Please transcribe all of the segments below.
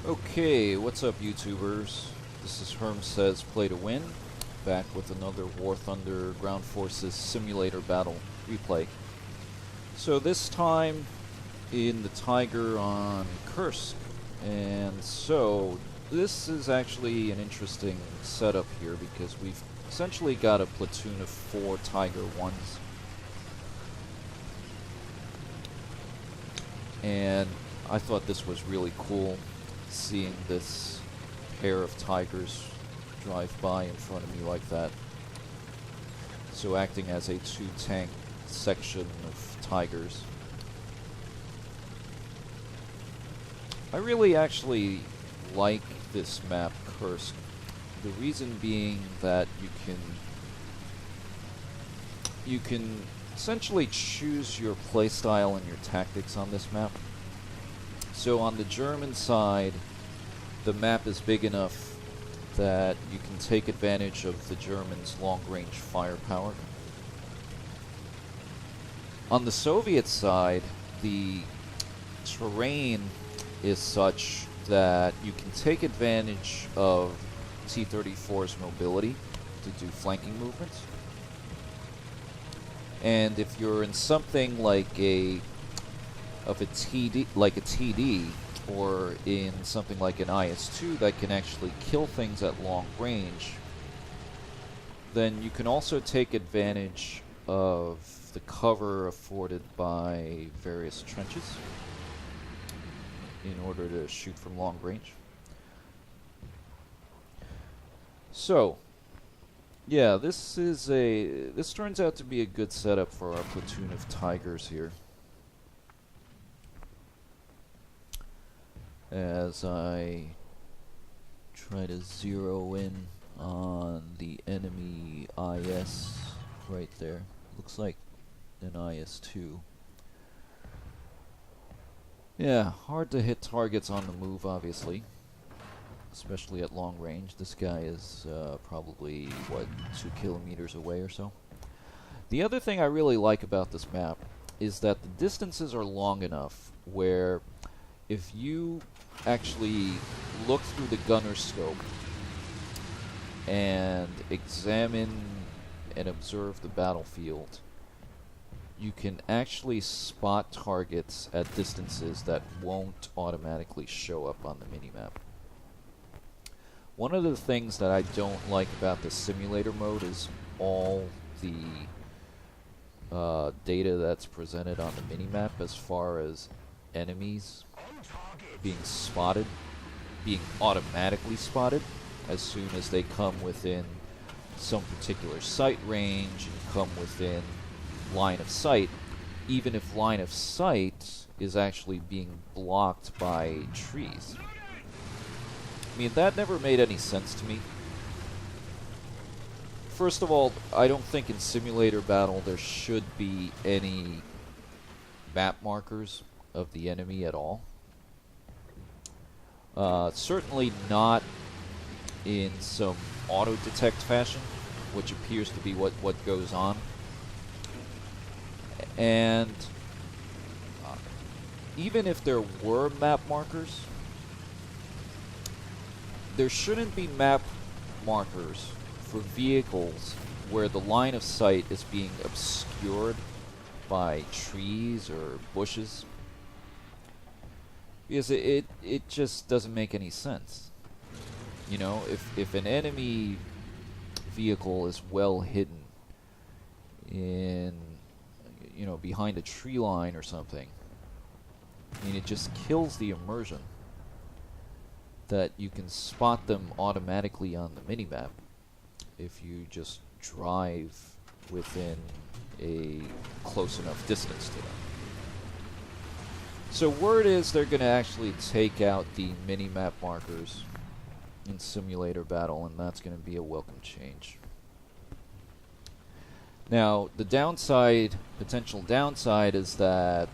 Okay, what's up, YouTubers? This is Herm Says Play to Win, back with another War Thunder Ground Forces Simulator Battle replay. So this time in the Tiger on Kursk, and so this is actually an interesting setup here because we've essentially got a platoon of 4 Tiger 1s. And I thought this was really cool, seeing this pair of Tigers drive by in front of me like that. So acting as a 2-tank section of Tigers. I really actually like this map, Kursk. The reason being that you can essentially choose your playstyle and your tactics on this map. So on the German side, the map is big enough that you can take advantage of the Germans' long-range firepower. On the Soviet side, the terrain is such that you can take advantage of T-34's mobility to do flanking movements. And if you're in something like a TD, or in something like an IS-2 that can actually kill things at long range, then you can also take advantage of the cover afforded by various trenches in order to shoot from long range. So, yeah, this turns out to be a good setup for our platoon of Tigers here. As I try to zero in on the enemy IS right there. Looks like an IS-2. Yeah, hard to hit targets on the move, obviously. Especially at long range. This guy is probably, 2 kilometers away or so. The other thing I really like about this map is that the distances are long enough where if you actually look through the gunner scope and examine and observe the battlefield, you can actually spot targets at distances that won't automatically show up on the minimap. One of the things that I don't like about the simulator mode is all the data that's presented on the minimap as far as enemies being spotted, being automatically spotted as soon as they come within some particular sight range and come within line of sight, even if line of sight is actually being blocked by trees. I mean, that never made any sense to me. First of all, I don't think in simulator battle there should be any map markers of the enemy at all. Certainly not in some auto-detect fashion, which appears to be what goes on. And even if there were map markers, there shouldn't be map markers for vehicles where the line of sight is being obscured by trees or bushes. Because it just doesn't make any sense. You know, if an enemy vehicle is well hidden in, you know, behind a tree line or something, I mean, it just kills the immersion that you can spot them automatically on the minimap if you just drive within a close enough distance to them. So word is they're going to actually take out the minimap markers in simulator battle, and that's going to be a welcome change. Now, the downside, potential downside, is that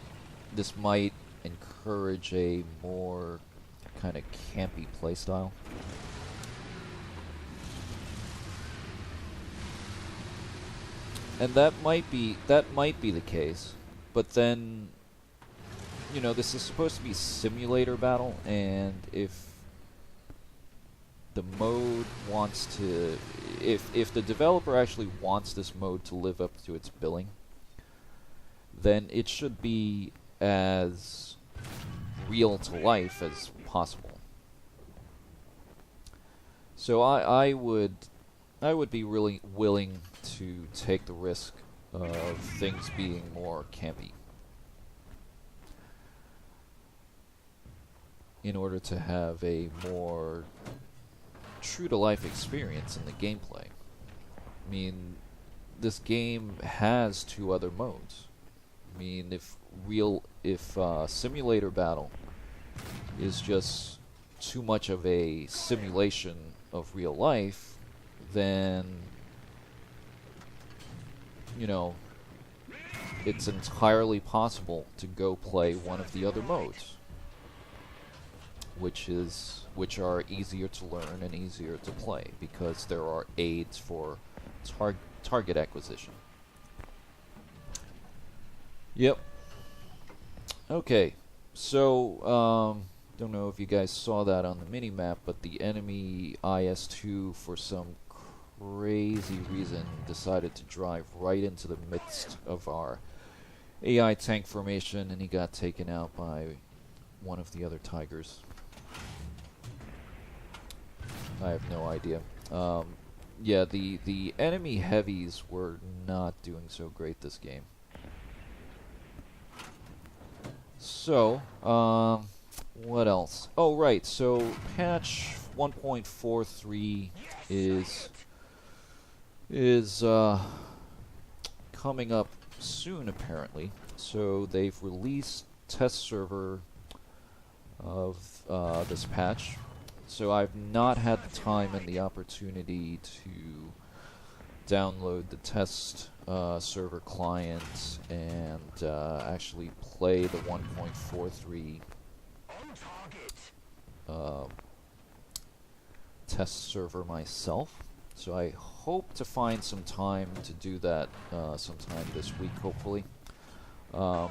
this might encourage a more kind of campy playstyle. And that might be the case, but then, you know, this is supposed to be simulator battle, and if the mode wants to, if the developer actually wants this mode to live up to its billing, then it should be as real to life as possible. So I would be really willing to take the risk of things being more campy in order to have a more true-to-life experience in the gameplay. I mean, this game has 2 other modes. I mean, if simulator battle is just too much of a simulation of real life, then, you know, it's entirely possible to go play one of the other modes, which are easier to learn and easier to play because there are aids for target acquisition. Yep. Okay, so don't know if you guys saw that on the mini-map, but the enemy IS-2 for some crazy reason decided to drive right into the midst of our AI tank formation, and he got taken out by one of the other Tigers. I have no idea. Yeah, the enemy heavies were not doing so great this game. So, what else? Oh, right. So, patch 1.43 is coming up soon, apparently. So, they've released test server of this patch. So, I've not had the time and the opportunity to download the test server client and actually play the 1.43 test server myself. So I hope to find some time to do that sometime this week, hopefully. I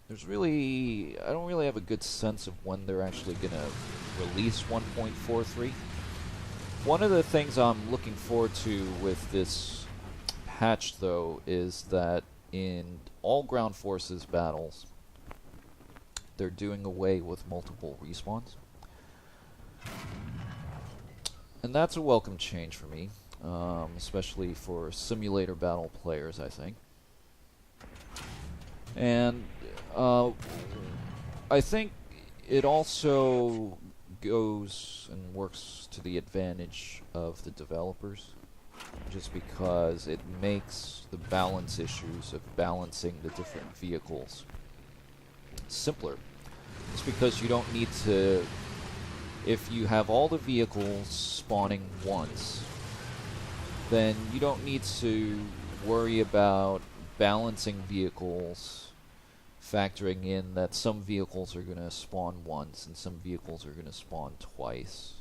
don't really have a good sense of when they're actually going to release 1.43. One of the things I'm looking forward to with this patch, though, is that in all ground forces battles, they're doing away with multiple respawns. And that's a welcome change for me, especially for simulator battle players, I think. And I think it also goes and works to the advantage of the developers, just because it makes the balance issues of balancing the different vehicles simpler. It's because you don't need to, if you have all the vehicles spawning once, then you don't need to worry about balancing vehicles, factoring in that some vehicles are going to spawn once and some vehicles are going to spawn twice.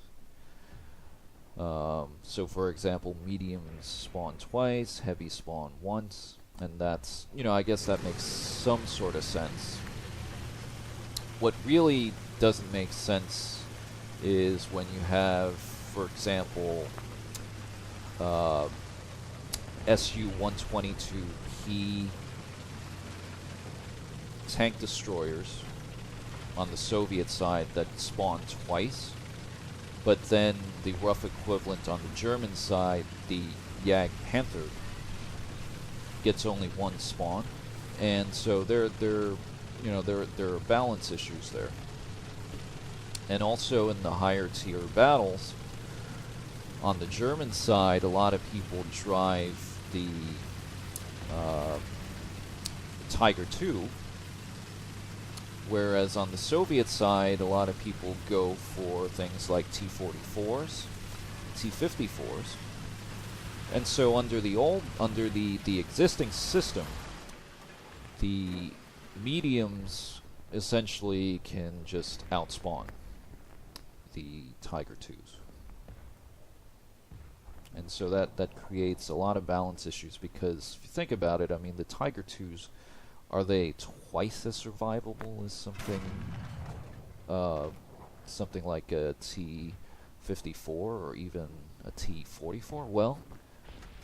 So for example, mediums spawn twice, heavy spawn once, and that's, I guess that makes some sort of sense. What really doesn't make sense is when you have, for example, Su-122P tank destroyers on the Soviet side that spawn twice, but then the rough equivalent on the German side, the Jag Panther, gets only one spawn, and so there are balance issues there. And also in the higher tier battles, on the German side, a lot of people drive the Tiger II, whereas on the Soviet side, a lot of people go for things like T-44s, T-54s, and so under the existing system, the mediums essentially can just outspawn the Tiger IIs. And so that creates a lot of balance issues, because if you think about it, I mean, the Tiger IIs, are they twice as survivable as something like a T-54 or even a T-44? Well,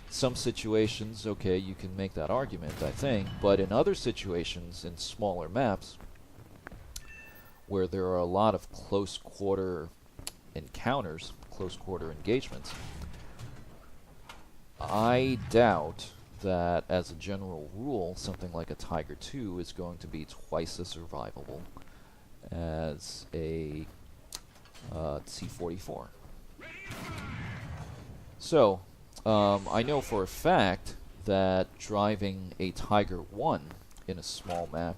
some situations, okay, you can make that argument, I think, but in other situations, in smaller maps, where there are a lot of close quarter encounters, close quarter engagements, I doubt that, as a general rule, something like a Tiger II is going to be twice as survivable as a T-44. So, I know for a fact that driving a Tiger I in a small map,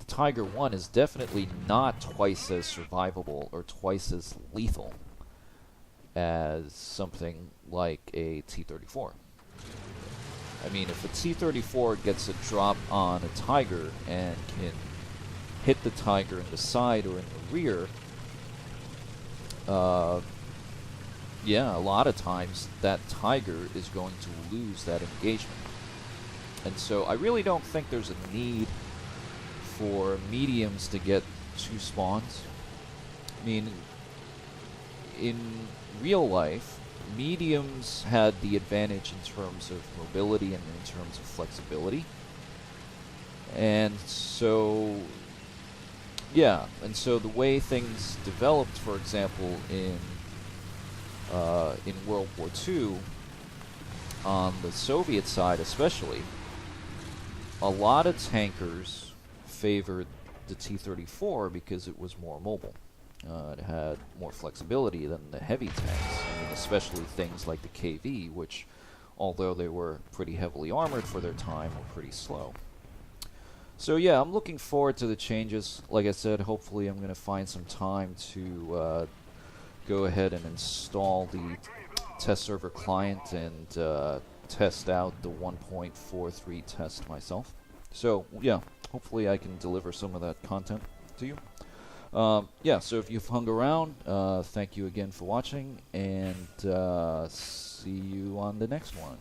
the Tiger I is definitely not twice as survivable or twice as lethal as something like a T-34. I mean, if a T-34 gets a drop on a Tiger and can hit the Tiger in the side or in the rear, yeah, a lot of times that Tiger is going to lose that engagement. And so I really don't think there's a need for mediums to get 2 spawns. I mean, in real life, mediums had the advantage in terms of mobility and in terms of flexibility. And so, yeah, and so the way things developed, for example, in World War II, on the Soviet side especially, a lot of tankers favored the T-34 because it was more mobile. It had more flexibility than the heavy tanks. I mean, especially things like the KV, which, although they were pretty heavily armored for their time, were pretty slow. So yeah, I'm looking forward to the changes. Like I said, hopefully I'm going to find some time to go ahead and install the test server client and test out the 1.43 test myself. So yeah, hopefully I can deliver some of that content to you. Yeah, so if you've hung around, thank you again for watching, and see you on the next one.